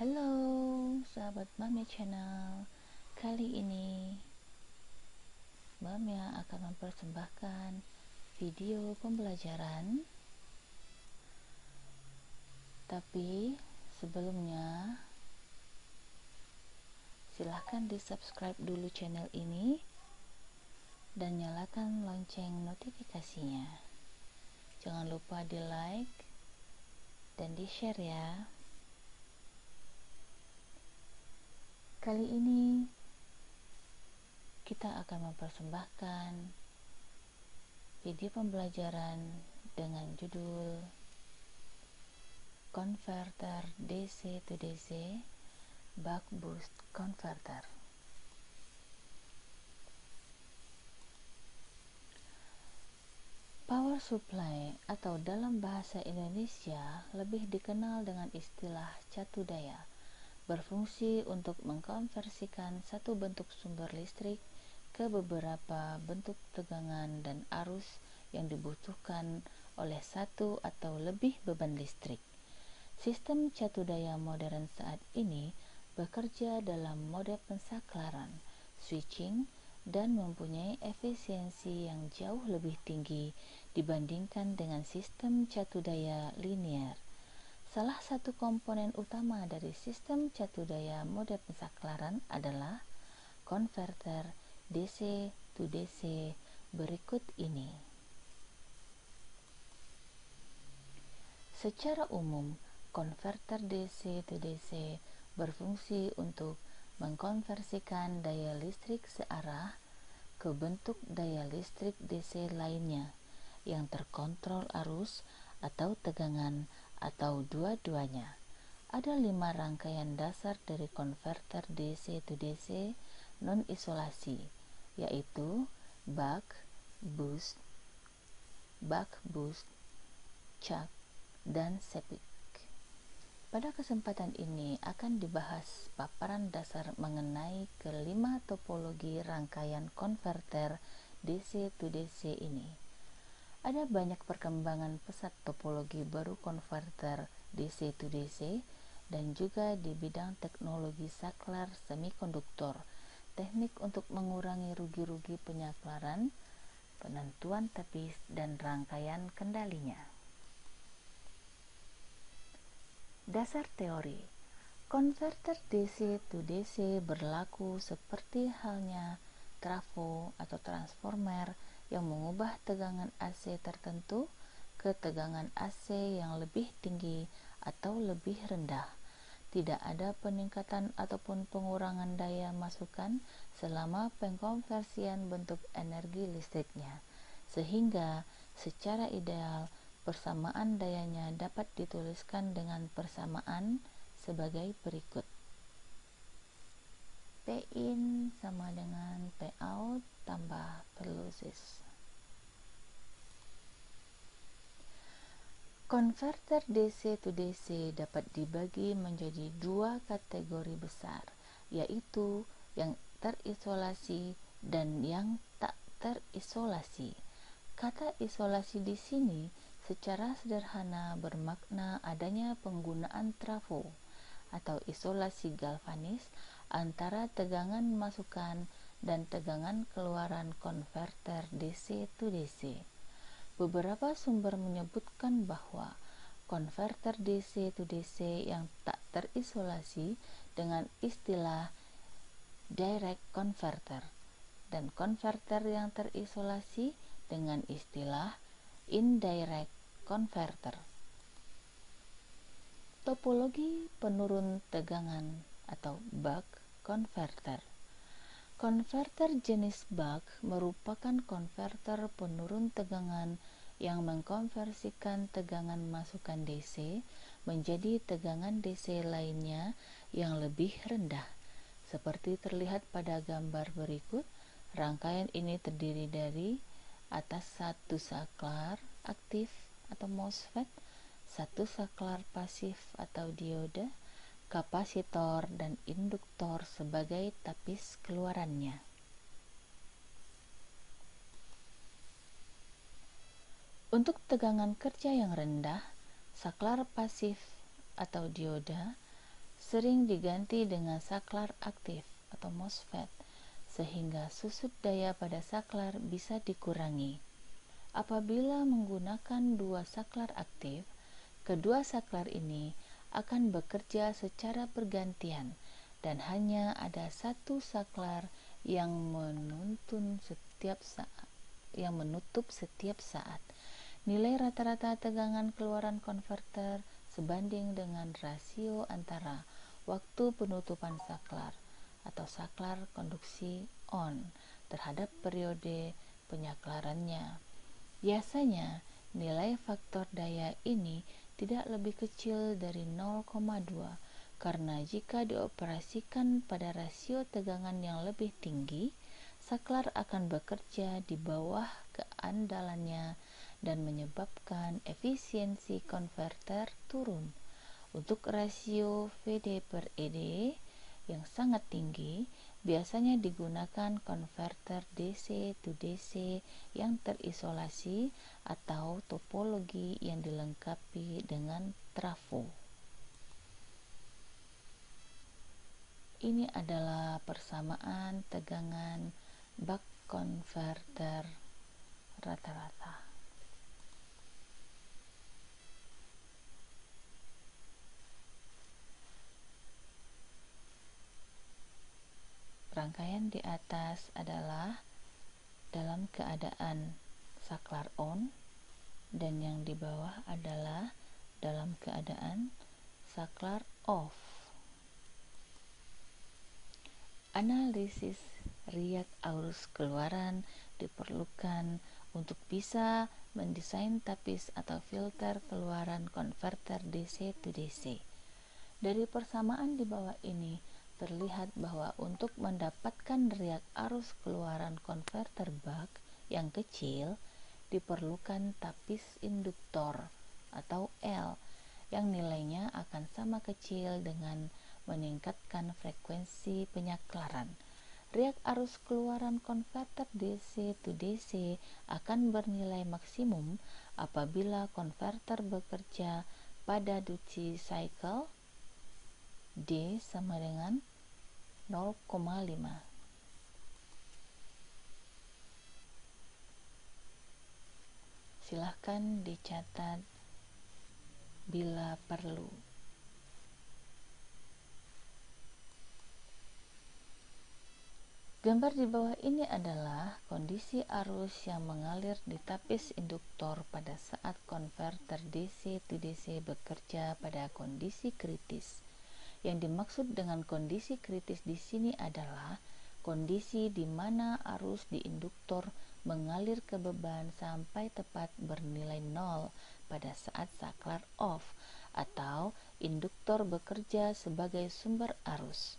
Halo sahabat Mami Channel. Kali ini Mami akan mempersembahkan video pembelajaran. Tapi sebelumnya silahkan di subscribe dulu channel ini dan nyalakan lonceng notifikasinya. Jangan lupa di like dan di share ya. Kali ini kita akan mempersembahkan video pembelajaran dengan judul Converter DC to DC Buck Boost Converter. Power supply atau dalam bahasa Indonesia lebih dikenal dengan istilah catu daya, berfungsi untuk mengkonversikan satu bentuk sumber listrik ke beberapa bentuk tegangan dan arus yang dibutuhkan oleh satu atau lebih beban listrik. Sistem catu daya modern saat ini bekerja dalam mode pensaklaran, switching, dan mempunyai efisiensi yang jauh lebih tinggi dibandingkan dengan sistem catu daya linear. Salah satu komponen utama dari sistem catu daya mode pensaklaran adalah konverter DC to DC berikut ini. Secara umum, konverter DC to DC berfungsi untuk mengkonversikan daya listrik searah ke bentuk daya listrik DC lainnya yang terkontrol arus atau tegangan atau dua-duanya. Ada 5 rangkaian dasar dari konverter DC to DC non-isolasi, yaitu buck boost, chuck, dan sepik. Pada kesempatan ini akan dibahas paparan dasar mengenai kelima topologi rangkaian konverter DC to DC ini. Ada banyak perkembangan pesat topologi baru konverter DC to DC dan juga di bidang teknologi saklar semikonduktor, teknik untuk mengurangi rugi-rugi penyaklaran, penentuan tapis, dan rangkaian kendalinya. Dasar teori konverter DC to DC berlaku seperti halnya trafo atau transformer yang mengubah tegangan AC tertentu ke tegangan AC yang lebih tinggi atau lebih rendah. Tidak ada peningkatan ataupun pengurangan daya masukan selama pengkonversian bentuk energi listriknya, sehingga secara ideal persamaan dayanya dapat dituliskan dengan persamaan sebagai berikut. P-in sama dengan P-out tambah perlusis. Konverter DC to DC dapat dibagi menjadi 2 kategori besar, yaitu yang terisolasi dan yang tak terisolasi. Kata isolasi di sini secara sederhana bermakna adanya penggunaan trafo atau isolasi galvanis antara tegangan masukan dan tegangan keluaran konverter DC to DC. Beberapa sumber menyebutkan bahwa konverter DC to DC yang tak terisolasi dengan istilah direct converter dan konverter yang terisolasi dengan istilah indirect converter. Topologi penurun tegangan atau buck converter. Konverter jenis buck merupakan konverter penurun tegangan yang mengkonversikan tegangan masukan DC menjadi tegangan DC lainnya yang lebih rendah. Seperti terlihat pada gambar berikut, rangkaian ini terdiri dari atas satu saklar aktif atau MOSFET, satu saklar pasif atau diode, kapasitor, dan induktor sebagai tapis keluarannya. Untuk tegangan kerja yang rendah, saklar pasif atau dioda sering diganti dengan saklar aktif atau MOSFET, sehingga susut daya pada saklar bisa dikurangi. Apabila menggunakan dua saklar aktif, kedua saklar ini akan bekerja secara bergantian dan hanya ada satu saklar yang menutup setiap saat. Nilai rata-rata tegangan keluaran konverter sebanding dengan rasio antara waktu penutupan saklar atau saklar konduksi on terhadap periode penyaklarannya. Biasanya, nilai faktor daya ini tidak lebih kecil dari 0,2 karena jika dioperasikan pada rasio tegangan yang lebih tinggi, saklar akan bekerja di bawah keandalannya dan menyebabkan efisiensi konverter turun. Untuk rasio VD/ED yang sangat tinggi, biasanya digunakan konverter DC to DC yang terisolasi atau topologi yang dilengkapi dengan trafo. Ini adalah persamaan tegangan buck konverter rata-rata. Rangkaian di atas adalah dalam keadaan saklar on dan yang di bawah adalah dalam keadaan saklar off. Analisis riak arus keluaran diperlukan untuk bisa mendesain tapis atau filter keluaran konverter DC to DC. Dari persamaan di bawah ini terlihat bahwa untuk mendapatkan riak arus keluaran konverter buck yang kecil diperlukan tapis induktor atau L yang nilainya akan sama kecil dengan meningkatkan frekuensi penyaklaran. Riak arus keluaran konverter DC to DC akan bernilai maksimum apabila konverter bekerja pada duty cycle D sama dengan 0,5. Silahkan dicatat bila perlu. Gambar di bawah ini adalah kondisi arus yang mengalir di tapis induktor pada saat konverter DC to DC bekerja pada kondisi kritis. Yang dimaksud dengan kondisi kritis di sini adalah kondisi di mana arus di induktor mengalir ke beban sampai tepat bernilai 0 pada saat saklar off atau induktor bekerja sebagai sumber arus.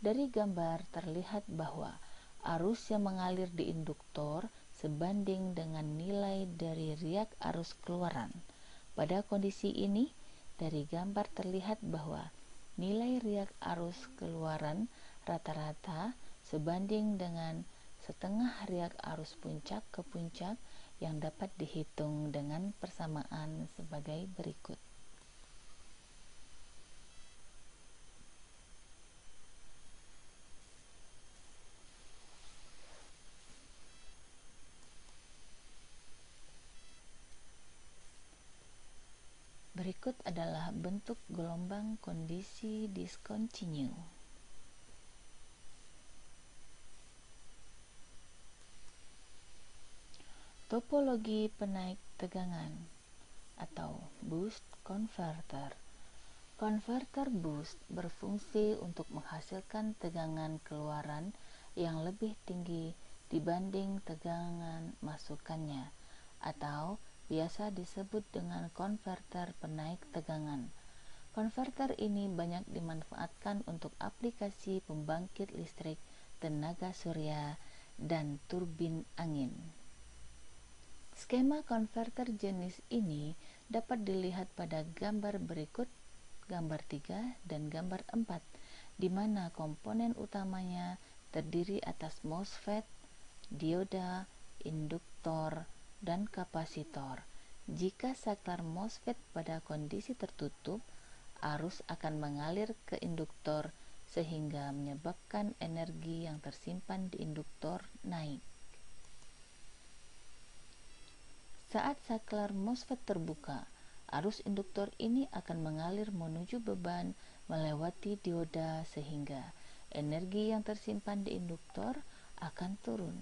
Dari gambar terlihat bahwa arus yang mengalir di induktor sebanding dengan nilai dari riak arus keluaran. Pada kondisi ini, dari gambar terlihat bahwa nilai riak arus keluaran rata-rata sebanding dengan setengah riak arus puncak ke puncak yang dapat dihitung dengan persamaan sebagai berikut. Berikut adalah bentuk gelombang kondisi discontinue. Topologi penaik tegangan atau boost converter. Konverter boost berfungsi untuk menghasilkan tegangan keluaran yang lebih tinggi dibanding tegangan masukannya, atau biasa disebut dengan konverter penaik tegangan. Konverter ini banyak dimanfaatkan untuk aplikasi pembangkit listrik tenaga surya dan turbin angin. Skema konverter jenis ini dapat dilihat pada gambar berikut, gambar 3 dan gambar 4, di mana komponen utamanya terdiri atas MOSFET, dioda, induktor, dan kapasitor. Jika saklar MOSFET pada kondisi tertutup, arus akan mengalir ke induktor sehingga menyebabkan energi yang tersimpan di induktor naik. Saat saklar MOSFET terbuka, arus induktor ini akan mengalir menuju beban melewati dioda sehingga energi yang tersimpan di induktor akan turun.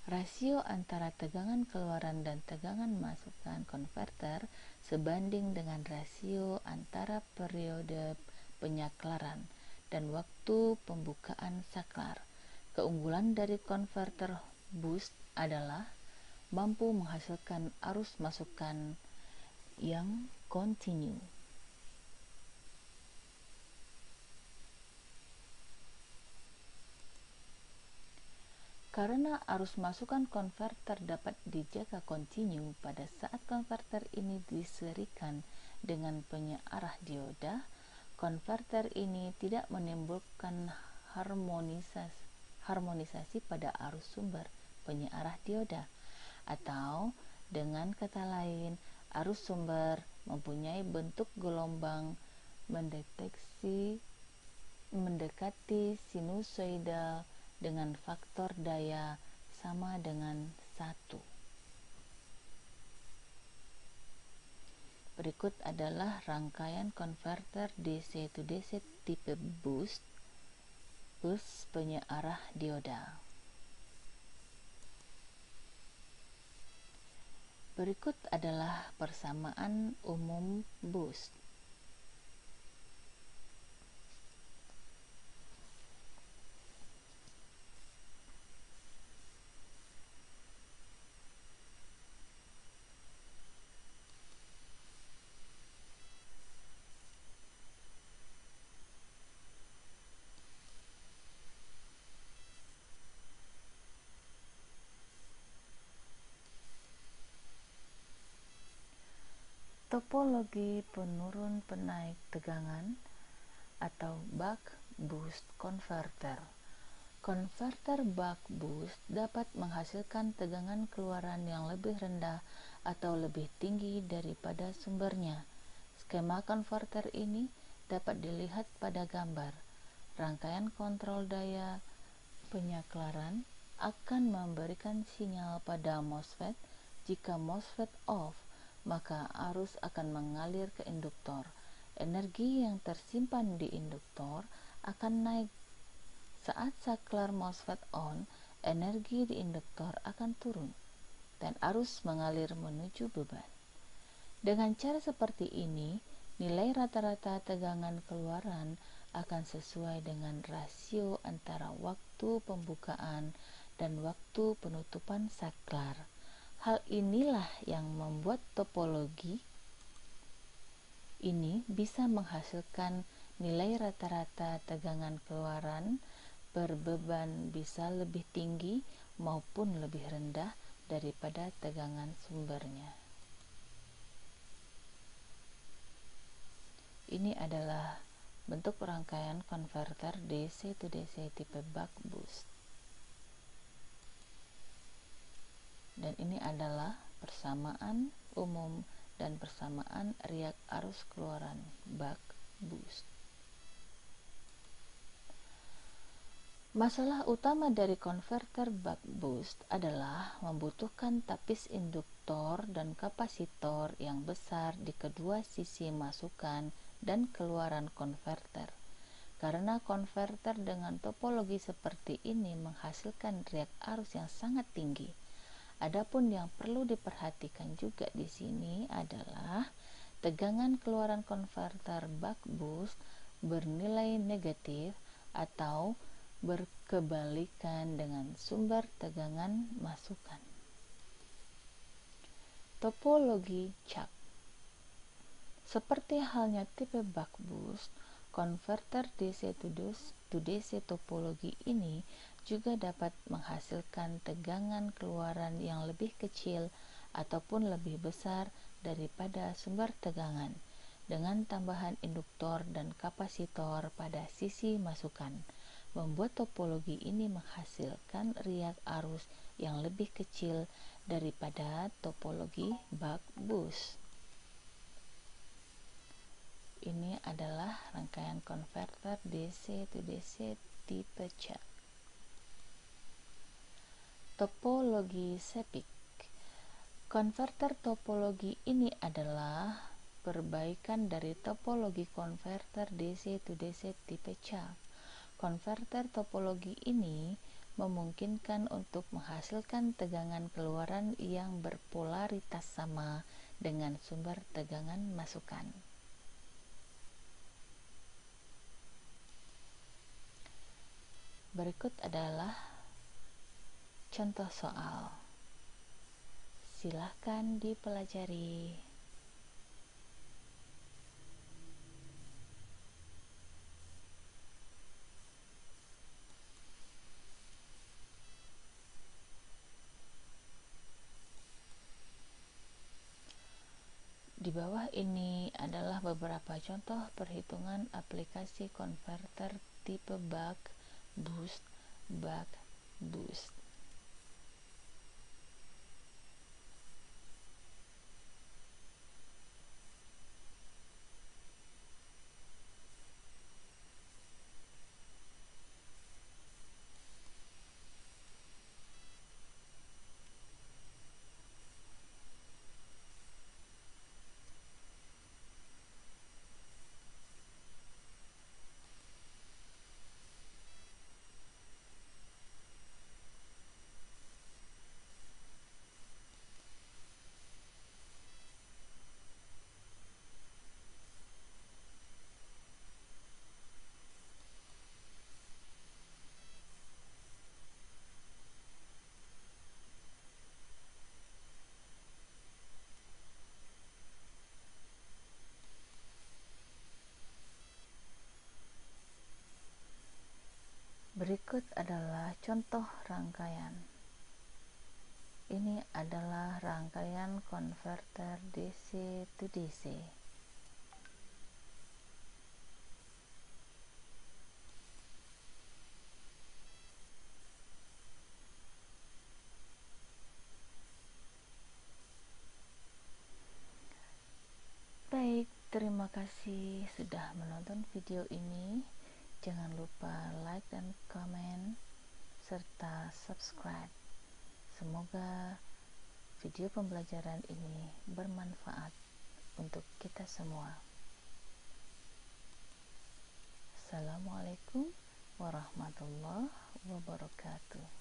Rasio antara tegangan keluaran dan tegangan masukan konverter sebanding dengan rasio antara periode penyaklaran dan waktu pembukaan saklar. Keunggulan dari konverter boost adalah mampu menghasilkan arus masukan yang kontinu. Karena arus masukan konverter dapat dijaga kontinu pada saat konverter ini diserikan dengan penyearah dioda, konverter ini tidak menimbulkan harmonisasi pada arus sumber penyearah dioda, atau dengan kata lain, arus sumber mempunyai bentuk gelombang mendekati sinusoidal dengan faktor daya sama dengan 1. Berikut adalah rangkaian konverter DC-to-DC tipe boost plus penyearah dioda. Berikut adalah persamaan umum boost. Topologi penurun penaik tegangan atau buck boost converter. Konverter buck boost dapat menghasilkan tegangan keluaran yang lebih rendah atau lebih tinggi daripada sumbernya. Skema konverter ini dapat dilihat pada gambar. Rangkaian kontrol daya penyaklaran akan memberikan sinyal pada MOSFET. Jika MOSFET off, maka arus akan mengalir ke induktor. Energi yang tersimpan di induktor akan naik. Saat saklar MOSFET on, energi di induktor akan turun dan arus mengalir menuju beban. Dengan cara seperti ini, nilai rata-rata tegangan keluaran akan sesuai dengan rasio antara waktu pembukaan dan waktu penutupan saklar. Hal inilah yang membuat topologi ini bisa menghasilkan nilai rata-rata tegangan keluaran berbeban bisa lebih tinggi maupun lebih rendah daripada tegangan sumbernya. Ini adalah bentuk rangkaian konverter DC-to-DC tipe buck boost. Dan ini adalah persamaan umum dan persamaan riak arus keluaran buck boost. Masalah utama dari konverter buck boost adalah membutuhkan tapis induktor dan kapasitor yang besar di kedua sisi masukan dan keluaran konverter. Karena konverter dengan topologi seperti ini menghasilkan riak arus yang sangat tinggi. Adapun yang perlu diperhatikan juga di sini adalah tegangan keluaran konverter buck boost bernilai negatif atau berkebalikan dengan sumber tegangan masukan. Topologi Chuck. Seperti halnya tipe buck boost, konverter DC-to-DC topologi ini juga dapat menghasilkan tegangan keluaran yang lebih kecil ataupun lebih besar daripada sumber tegangan dengan tambahan induktor dan kapasitor pada sisi masukan, membuat topologi ini menghasilkan riak arus yang lebih kecil daripada topologi buck boost. adalah rangkaian konverter DC to DC tipe C. Topologi SEPIC. Konverter topologi ini adalah perbaikan dari topologi konverter DC to DC tipe C. Konverter topologi ini memungkinkan untuk menghasilkan tegangan keluaran yang berpolaritas sama dengan sumber tegangan masukan. Berikut adalah contoh soal. Silahkan dipelajari. Di bawah ini adalah beberapa contoh perhitungan aplikasi konverter tipe buck boost. Berikut adalah contoh rangkaian. Ini adalah rangkaian konverter DC to DC. Baik, terima kasih sudah menonton video ini. Jangan lupa like dan komen serta subscribe. Semoga video pembelajaran ini bermanfaat untuk kita semua. Assalamualaikum warahmatullahi wabarakatuh.